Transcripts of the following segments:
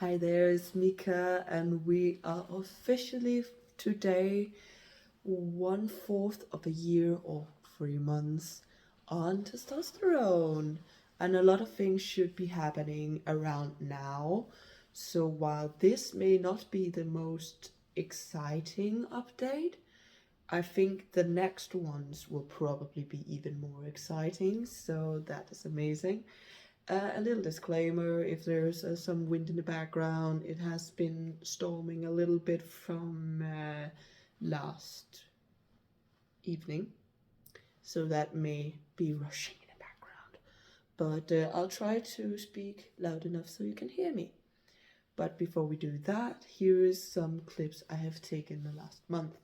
Hi there, it's Mika, and we are officially today 1/4 of a year or 3 months on testosterone. And a lot of things should be happening around now. So while this may not be the most exciting update, I think the next ones will probably be even more exciting. So that is amazing. A little disclaimer, if there's some wind in the background, it has been storming a little bit from last evening, so that may be rushing in the background. But I'll try to speak loud enough so you can hear me. But before we do that, here is some clips I have taken the last month.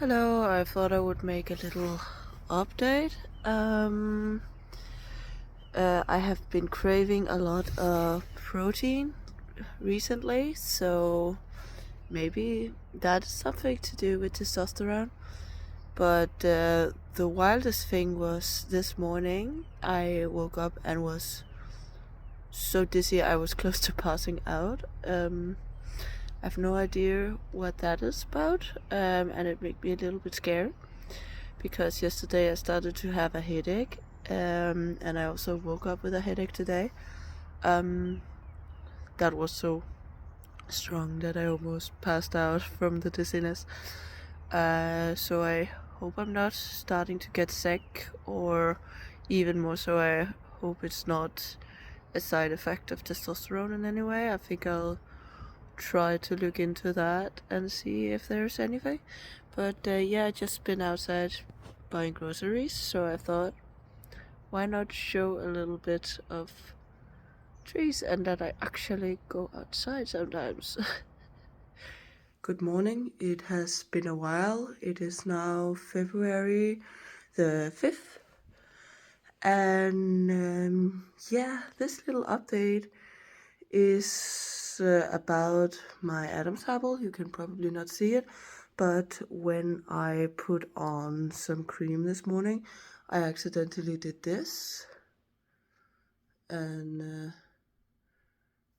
Hello, I thought I would make a little update. I have been craving a lot of protein recently, so maybe that is something to do with testosterone. But the wildest thing was this morning I woke up and was so dizzy I was close to passing out. I have no idea what that is about, and it made me a little bit scared because yesterday I started to have a headache, and I also woke up with a headache today. That was so strong that I almost passed out from the dizziness. So I hope I'm not starting to get sick, or even more so, I hope it's not a side effect of testosterone in any way. I think I'll try to look into that and see if there's anything. But yeah, I just been outside buying groceries, so I thought, why not show a little bit of trees and that I actually go outside sometimes. Good morning. It has been a while. It is now February the 5th. And yeah, this little update is about my Adam's apple. You can probably not see it, but when I put on some cream this morning, I accidentally did this. And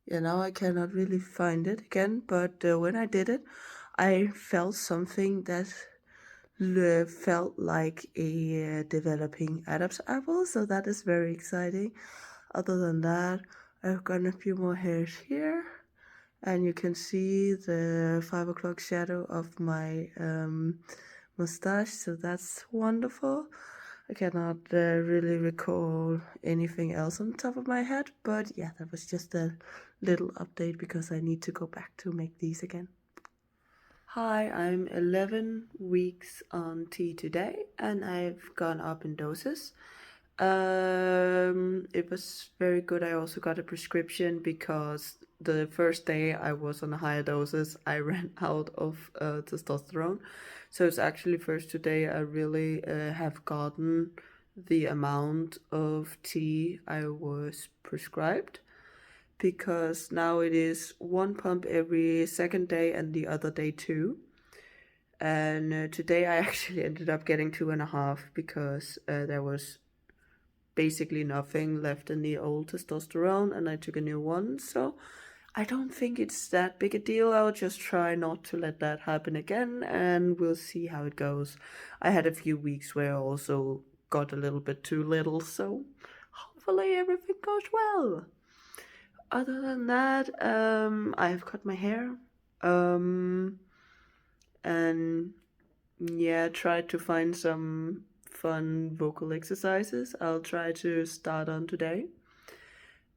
yeah, now I cannot really find it again, but when I did it, I felt something that felt like a developing Adam's apple, so that is very exciting. Other than that, I've got a few more hairs here, and you can see the 5 o'clock shadow of my mustache, so that's wonderful. I cannot really recall anything else on top of my head, but yeah, that was just a little update because I need to go back to make these again. Hi, I'm 11 weeks on tea today, and I've gone up in doses. It was very good. I also got a prescription because the first day I was on higher doses, I ran out of testosterone. So it's actually first today I really have gotten the amount of tea I was prescribed, because now it is 1 pump every second day and the other day 2. And today I actually ended up getting 2.5 because there was basically nothing left in the old testosterone and I took a new one. So I don't think it's that big a deal. I'll just try not to let that happen again, and we'll see how it goes. I had a few weeks where I also got a little bit too little, so hopefully everything goes well. Other than that, I've cut my hair, and yeah, tried to find some fun vocal exercises I'll try to start on today.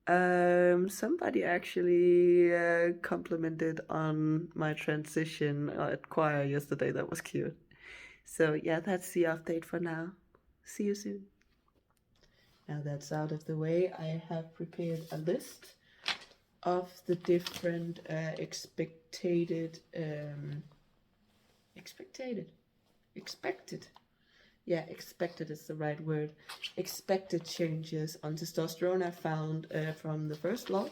Somebody actually complimented on my transition at choir yesterday. That was cute. So yeah, that's the update for now. See you soon. Now that's out of the way, I have prepared a list of the different expected is the right word, expected changes on testosterone I found from the first log.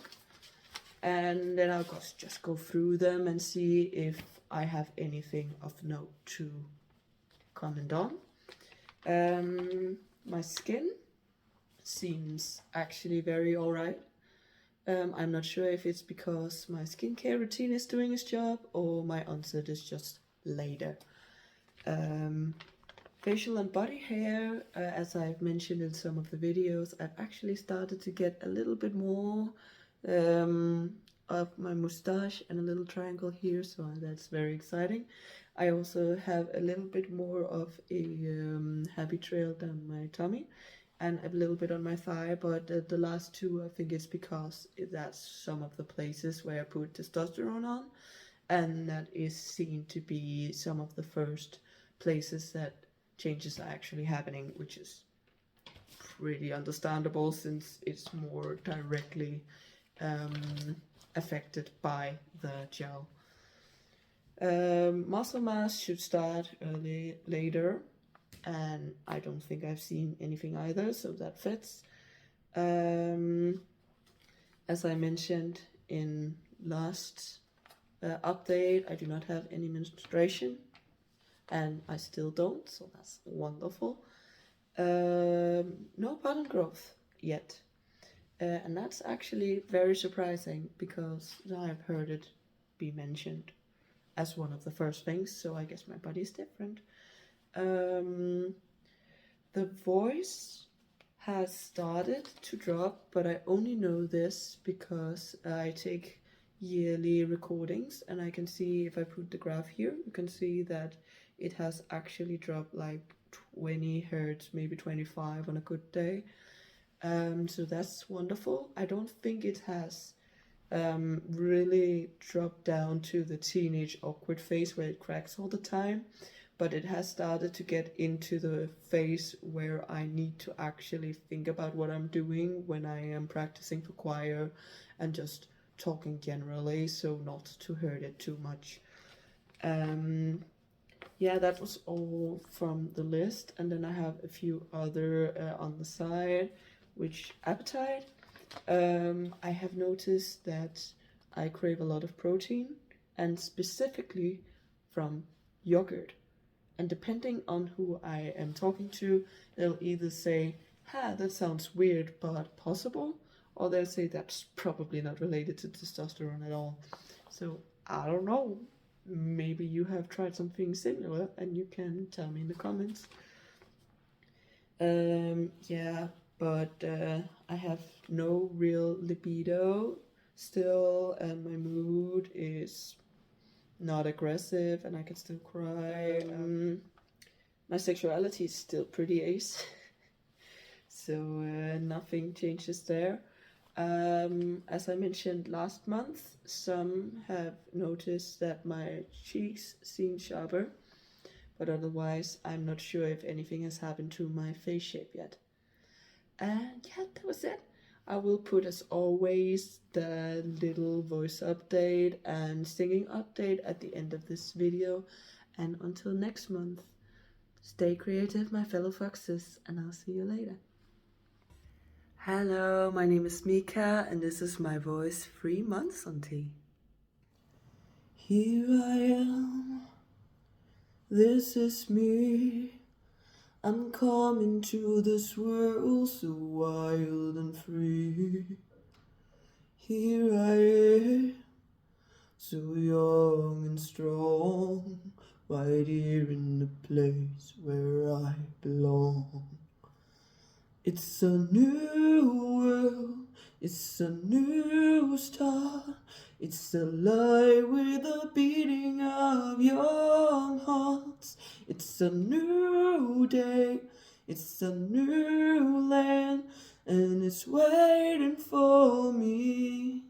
and then I'll just go through them and see if I have anything of note to comment on. My skin seems actually very alright. I'm not sure if it's because my skincare routine is doing its job or my onset is just later. Facial and body hair, as I've mentioned in some of the videos, I've actually started to get a little bit more of my moustache and a little triangle here, so that's very exciting. I also have a little bit more of a happy trail down my tummy and a little bit on my thigh, but the last two, I think it's because that's some of the places where I put testosterone on, and that is seen to be some of the first places that changes are actually happening, which is pretty understandable since it's more directly affected by the gel. Muscle mass should start later, and I don't think I've seen anything either, so that fits. As I mentioned in last update, I do not have any menstruation, and I still don't, so that's wonderful. No pattern growth yet, and that's actually very surprising because I've heard it be mentioned as one of the first things, so I guess my body is different. The voice has started to drop, but I only know this because I take yearly recordings, and I can see, if I put the graph here, you can see that it has actually dropped like 20 hertz, maybe 25 on a good day. So that's wonderful. I don't think it has really dropped down to the teenage awkward phase where it cracks all the time, but it has started to get into the phase where I need to actually think about what I'm doing when I am practicing for choir and just talking generally, so not to hurt it too much. Yeah, that was all from the list, and then I have a few other on the side, which appetite. I have noticed that I crave a lot of protein, and specifically from yogurt. And depending on who I am talking to, they'll either say, "Ha, that sounds weird but possible," or they'll say that's probably not related to testosterone at all. So I don't know. Maybe you have tried something similar and you can tell me in the comments. Yeah, but I have no real libido still, and my mood is not aggressive, and I can still cry. My sexuality is still pretty ace, so nothing changes there. As I mentioned last month, some have noticed that my cheeks seem sharper, but otherwise I'm not sure if anything has happened to my face shape yet. And yeah, that was it. I will put, as always, the little voice update and singing update at the end of this video. And until next month, stay creative, my fellow foxes, and I'll see you later. Hello, my name is Mika, and this is my voice 3 months on tea. Here I am, this is me. I'm coming to this world so wild and free. Here I am, so young and strong, right here in the place where I belong. It's a new world, it's a new start. It's a light with the beating of young hearts. It's a new day, it's a new land, and it's waiting for me.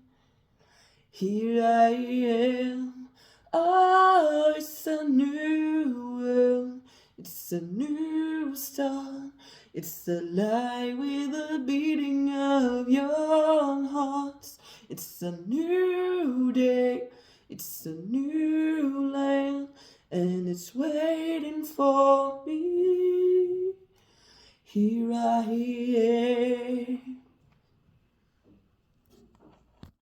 Here I am, oh, it's a new world, it's a new start. It's the light with the beating of young hearts. It's a new day, it's a new land, and it's waiting for me. Here I am.